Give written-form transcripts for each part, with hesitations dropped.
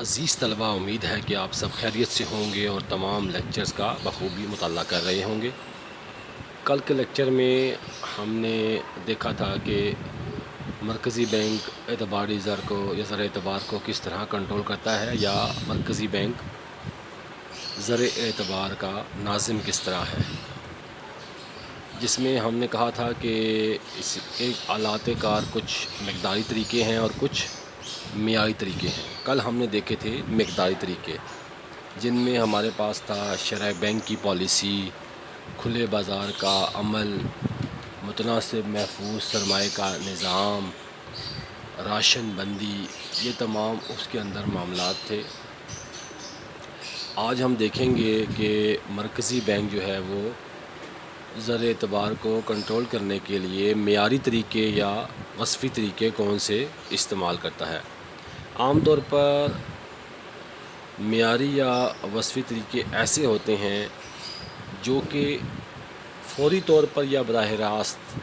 عزیز طلباء، امید ہے کہ آپ سب خیریت سے ہوں گے اور تمام لیکچرز کا بخوبی مطالعہ کر رہے ہوں گے۔ کل کے لیکچر میں ہم نے دیکھا تھا کہ مرکزی بینک اعتباری زر کو یا زر اعتبار کو کس طرح کنٹرول کرتا ہے، یا مرکزی بینک زر اعتبار کا ناظم کس طرح ہے، جس میں ہم نے کہا تھا کہ اس کے آلات کار کچھ مقداری طریقے ہیں اور کچھ معیاری طریقے ہیں۔ کل ہم نے دیکھے تھے مقداری طریقے، جن میں ہمارے پاس تھا شرح بینک کی پالیسی، کھلے بازار کا عمل، متناسب محفوظ سرمایہ کا نظام، راشن بندی، یہ تمام اس کے اندر معاملات تھے۔ آج ہم دیکھیں گے کہ مرکزی بینک جو ہے وہ زر اعتبار کو کنٹرول کرنے کے لیے معیاری طریقے یا وصفی طریقے کون سے استعمال کرتا ہے۔ عام طور پر معیاری یا وصفی طریقے ایسے ہوتے ہیں جو کہ فوری طور پر یا براہ راست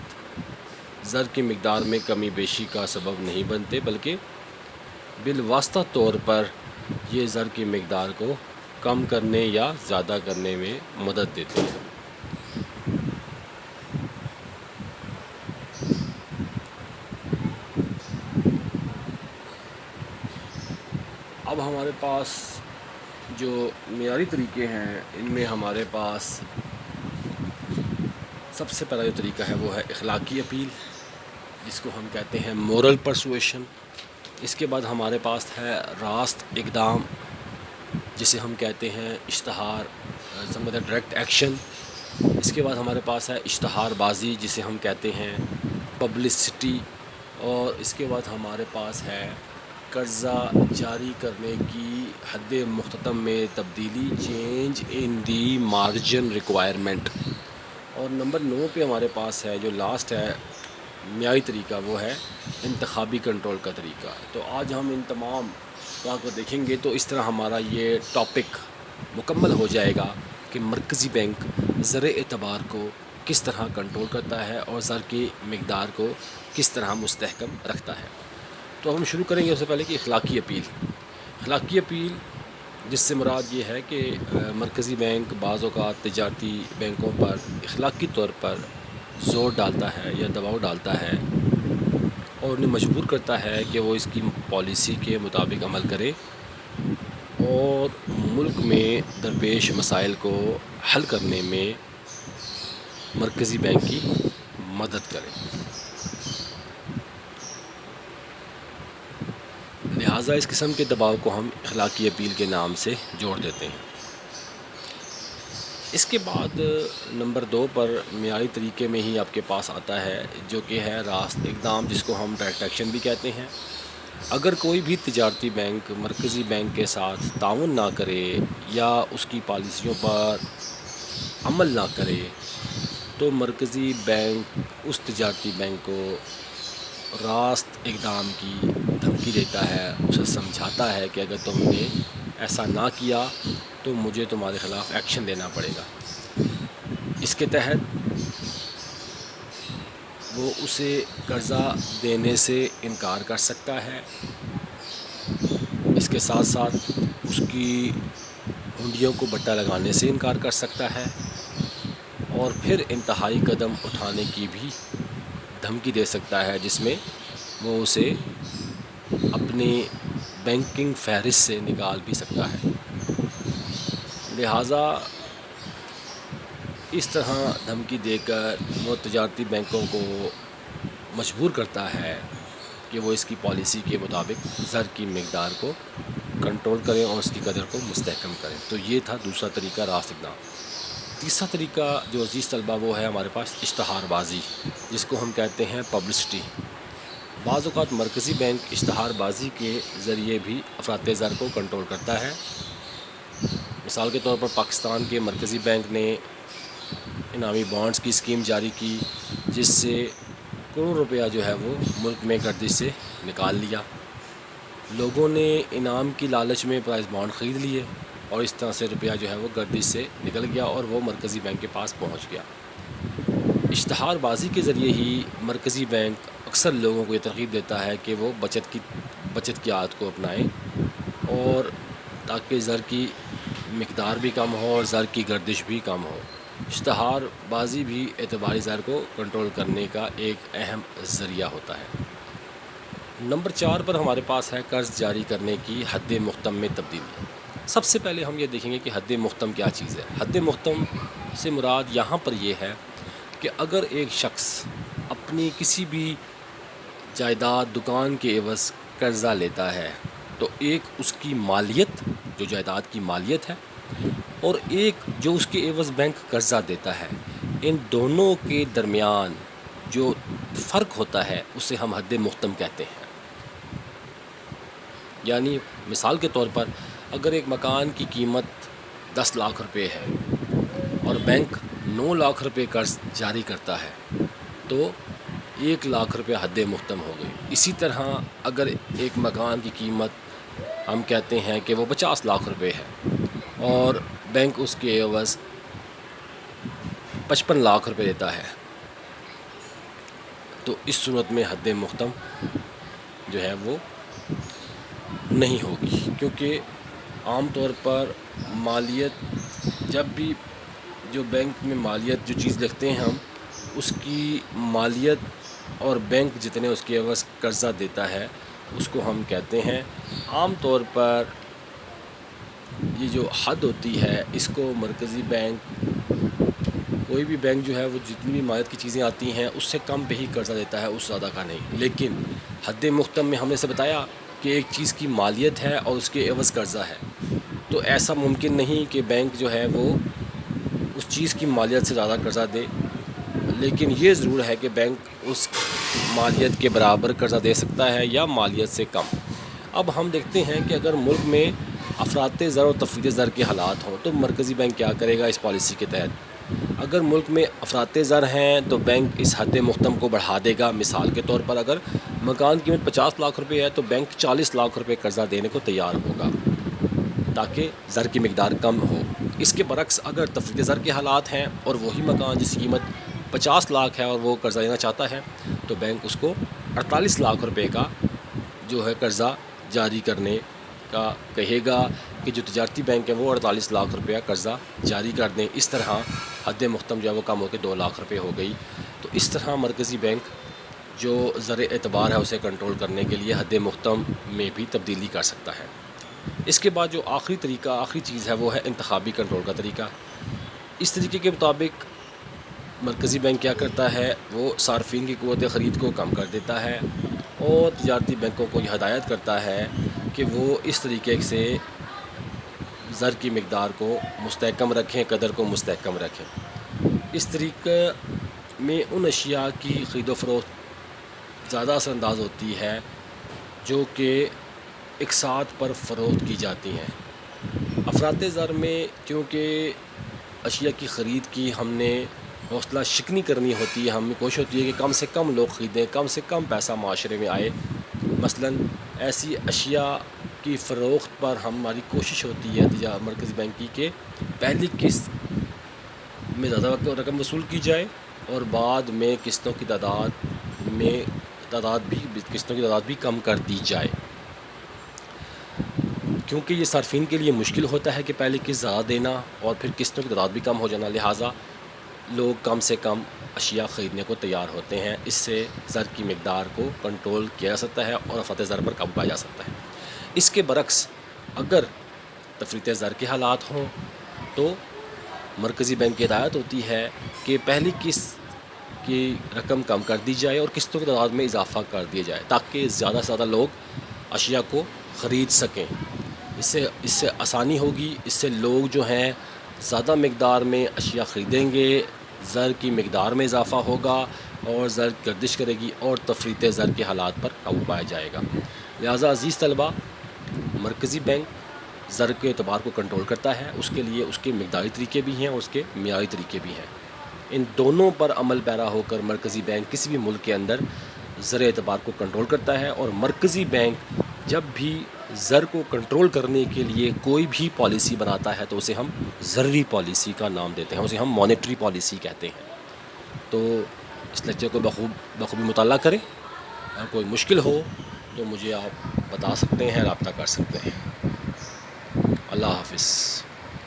زر کی مقدار میں کمی بیشی کا سبب نہیں بنتے، بلکہ بالواسطہ طور پر یہ زر کی مقدار کو کم کرنے یا زیادہ کرنے میں مدد دیتے ہیں۔ اب ہمارے پاس جو معیاری طریقے ہیں، ان میں ہمارے پاس سب سے پہلا جو طریقہ ہے وہ ہے اخلاقی اپیل، جس کو ہم کہتے ہیں مورل پرسویشن۔ اس کے بعد ہمارے پاس ہے راست اقدام، جسے ہم کہتے ہیں اشتہار، ڈائریکٹ ایکشن۔ اس کے بعد ہمارے پاس ہے اشتہار بازی، جسے ہم کہتے ہیں پبلسٹی۔ اور اس کے بعد ہمارے پاس ہے قرضہ جاری کرنے کی حد مختتم میں تبدیلی، change in the margin requirement. اور نمبر 9 پہ ہمارے پاس ہے جو لاسٹ ہے معیاری طریقہ، وہ ہے انتخابی کنٹرول کا طریقہ۔ تو آج ہم ان تمام کو دیکھیں گے، تو اس طرح ہمارا یہ ٹاپک مکمل ہو جائے گا کہ مرکزی بینک زر اعتبار کو کس طرح کنٹرول کرتا ہے اور زر کی مقدار کو کس طرح مستحکم رکھتا ہے۔ تو ہم شروع کریں گے سب سے پہلے کہ اخلاقی اپیل۔ اخلاقی اپیل جس سے مراد یہ ہے کہ مرکزی بینک بعض اوقات تجارتی بینکوں پر اخلاقی طور پر زور ڈالتا ہے یا دباؤ ڈالتا ہے اور انہیں مجبور کرتا ہے کہ وہ اس کی پالیسی کے مطابق عمل کرے اور ملک میں درپیش مسائل کو حل کرنے میں مرکزی بینک کی مدد کرے۔ لہٰذا اس قسم کے دباؤ کو ہم اخلاقی اپیل کے نام سے جوڑ دیتے ہیں۔ اس کے بعد نمبر 2 پر معیاری طریقے میں ہی آپ کے پاس آتا ہے جو کہ ہے راست اقدام، جس کو ہم ڈائریکٹ ایکشن بھی کہتے ہیں۔ اگر کوئی بھی تجارتی بینک مرکزی بینک کے ساتھ تعاون نہ کرے یا اس کی پالیسیوں پر عمل نہ کرے تو مرکزی بینک اس تجارتی بینک کو راست اقدام کی دھمکی دیتا ہے، اسے سمجھاتا ہے کہ اگر تم نے ایسا نہ کیا تو مجھے تمہارے خلاف ایکشن لینا پڑے گا۔ اس کے تحت وہ اسے قرضہ دینے سے انکار کر سکتا ہے، اس کے ساتھ ساتھ اس کی ہنڈیوں کو بٹا لگانے سے انکار کر سکتا ہے اور پھر انتہائی قدم اٹھانے کی بھی دھمکی دے سکتا ہے، جس میں وہ اسے اپنی بینکنگ فہرست سے نکال بھی سکتا ہے۔ لہٰذا اس طرح دھمکی دے کر وہ تجارتی بینکوں کو مجبور کرتا ہے کہ وہ اس کی پالیسی کے مطابق زر کی مقدار کو کنٹرول کریں اور اس کی قدر کو مستحکم کریں۔ تو یہ تھا دوسرا طریقہ، راست اقدام۔ تیسرا طریقہ جو عزیز طلبہ وہ ہے ہمارے پاس اشتہار بازی، جس کو ہم کہتے ہیں پبلسٹی۔ بعض اوقات مرکزی بینک اشتہار بازی کے ذریعے بھی افراط زر کو کنٹرول کرتا ہے۔ مثال کے طور پر پاکستان کے مرکزی بینک نے انعامی بانڈز کی اسکیم جاری کی، جس سے کروڑ روپیہ جو ہے وہ ملک میں گردش سے نکال لیا۔ لوگوں نے انعام کی لالچ میں پرائز بانڈ خرید لیے اور اس طرح سے روپیہ جو ہے وہ گردش سے نکل گیا اور وہ مرکزی بینک کے پاس پہنچ گیا۔ اشتہار بازی کے ذریعے ہی مرکزی بینک اکثر لوگوں کو یہ ترغیب دیتا ہے کہ وہ بچت کی عادت کو اپنائیں اور تاکہ زر کی مقدار بھی کم ہو اور زر کی گردش بھی کم ہو۔ اشتہار بازی بھی اعتباری زر کو کنٹرول کرنے کا ایک اہم ذریعہ ہوتا ہے۔ نمبر 4 پر ہمارے پاس ہے قرض جاری کرنے کی حد مختم میں تبدیلی۔ سب سے پہلے ہم یہ دیکھیں گے کہ حد مختم کیا چیز ہے۔ حد مختم سے مراد یہاں پر یہ ہے کہ اگر ایک شخص اپنی کسی بھی جائیداد دکان کے عوض قرضہ لیتا ہے تو ایک اس کی مالیت جو جائیداد کی مالیت ہے اور ایک جو اس کے عوض بینک قرضہ دیتا ہے، ان دونوں کے درمیان جو فرق ہوتا ہے اسے ہم حد مختم کہتے ہیں۔ یعنی مثال کے طور پر اگر ایک مکان کی قیمت 10 لاکھ روپے ہے اور بینک 9 لاکھ روپے قرض جاری کرتا ہے تو 1 لاکھ روپے حد مختم ہو گئی۔ اسی طرح اگر ایک مکان کی قیمت ہم کہتے ہیں کہ وہ 50 لاکھ روپے ہے اور بینک اس کے عوض 55 لاکھ روپے دیتا ہے تو اس صورت میں حد مختم جو ہے وہ نہیں ہوگی، کیونکہ عام طور پر مالیت جب بھی جو بینک میں مالیت جو چیز لکھتے ہیں ہم اس کی مالیت اور بینک جتنے اس کے عوض قرضہ دیتا ہے اس کو ہم کہتے ہیں عام طور پر یہ جو حد ہوتی ہے اس کو مرکزی بینک کوئی بھی بینک جو ہے وہ جتنی بھی مالیت کی چیزیں آتی ہیں اس سے کم پہ ہی قرضہ دیتا ہے، اس زیادہ کا نہیں۔ لیکن حد مختم میں ہم نے سے بتایا کہ ایک چیز کی مالیت ہے اور اس کے عوض قرضہ ہے، تو ایسا ممکن نہیں کہ بینک جو ہے وہ اس چیز کی مالیت سے زیادہ قرضہ دے، لیکن یہ ضرور ہے کہ بینک اس مالیت کے برابر قرضہ دے سکتا ہے یا مالیت سے کم۔ اب ہم دیکھتے ہیں کہ اگر ملک میں افراط زر اور تفریط زر کے حالات ہوں تو مرکزی بینک کیا کرے گا اس پالیسی کے تحت۔ اگر ملک میں افراط زر ہیں تو بینک اس حد مختم کو بڑھا دے گا۔ مثال کے طور پر اگر مکان کی قیمت 50 لاکھ روپے ہے تو بینک 40 لاکھ روپے قرضہ دینے کو تیار ہوگا تاکہ زر کی مقدار کم ہو۔ اس کے برعکس اگر تفریط زر کے حالات ہیں اور وہی مکان جس کی قیمت 50 لاکھ ہے اور وہ قرضہ دینا چاہتا ہے تو بینک اس کو 48 لاکھ روپے کا جو ہے قرضہ جاری کرنے کا کہے گا کہ جو تجارتی بینک ہیں وہ 48 لاکھ روپیہ قرضہ جاری کر دیں۔ اس طرح حد مختم جو ہے وہ کم ہو کے 2 لاکھ روپے ہو گئی۔ تو اس طرح مرکزی بینک جو زر اعتبار ہے اسے کنٹرول کرنے کے لیے حد مختم میں بھی تبدیلی کر سکتا ہے۔ اس کے بعد جو آخری چیز ہے وہ ہے انتخابی کنٹرول کا طریقہ۔ اس طریقے کے مطابق مرکزی بینک کیا کرتا ہے، وہ صارفین کی قوت خرید کو کم کر دیتا ہے اور تجارتی بینکوں کو یہ ہدایت کرتا ہے کہ وہ اس طریقے سے زر کی مقدار کو مستحکم رکھیں، قدر کو مستحکم رکھیں۔ اس طریقے میں ان اشیاء کی خرید و فروخت زیادہ اثر انداز ہوتی ہے جو کہ اقساط پر فروخت کی جاتی ہیں۔ افراط زر میں چونکہ اشیاء کی خرید کی ہم نے حوصلہ شکنی کرنی ہوتی ہے، ہمیں کوشش ہوتی ہے کہ کم سے کم لوگ خریدیں، کم سے کم پیسہ معاشرے میں آئے۔ مثلاً ایسی اشیاء کی فروخت پر ہماری کوشش ہوتی ہے مرکزی بینک کی کہ پہلی قسط میں زیادہ رقم وصول کی جائے اور بعد میں قسطوں کی تعداد بھی کم کر دی جائے، کیونکہ یہ صارفین کے لیے مشکل ہوتا ہے کہ پہلی قسط زیادہ دینا اور پھر قسطوں کی تعداد بھی کم ہو جانا، لہٰذا لوگ کم سے کم اشیاء خریدنے کو تیار ہوتے ہیں۔ اس سے زر کی مقدار کو کنٹرول کیا جا سکتا ہے اور افراط زر پر قابو پایا جا سکتا ہے۔ اس کے برعکس اگر تفریط زر کے حالات ہوں تو مرکزی بینک کی ہدایت ہوتی ہے کہ پہلی قسط کی رقم کم کر دی جائے اور قسطوں کی تعداد میں اضافہ کر دیا جائے تاکہ زیادہ سے زیادہ لوگ اشیاء کو خرید سکیں۔ اس سے آسانی ہوگی، اس سے لوگ جو ہیں زیادہ مقدار میں اشیاء خریدیں گے، زر کی مقدار میں اضافہ ہوگا اور زر گردش کرے گی اور تفریط زر کے حالات پر قابو پایا جائے گا۔ لہٰذا عزیز طلباء، مرکزی بینک زر کے اعتبار کو کنٹرول کرتا ہے، اس کے لیے اس کے مقداری طریقے بھی ہیں اور اس کے معیاری طریقے بھی ہیں۔ ان دونوں پر عمل پیرا ہو کر مرکزی بینک کسی بھی ملک کے اندر زر اعتبار کو کنٹرول کرتا ہے، اور مرکزی بینک جب بھی زر کو کنٹرول کرنے کے لیے کوئی بھی پالیسی بناتا ہے تو اسے ہم زرعی پالیسی کا نام دیتے ہیں، اسے ہم مانیٹری پالیسی کہتے ہیں۔ تو اس لیکچر کو بخوبی مطالعہ کریں، اور کوئی مشکل ہو تو مجھے آپ بتا سکتے ہیں، رابطہ کر سکتے ہیں۔ اللہ حافظ.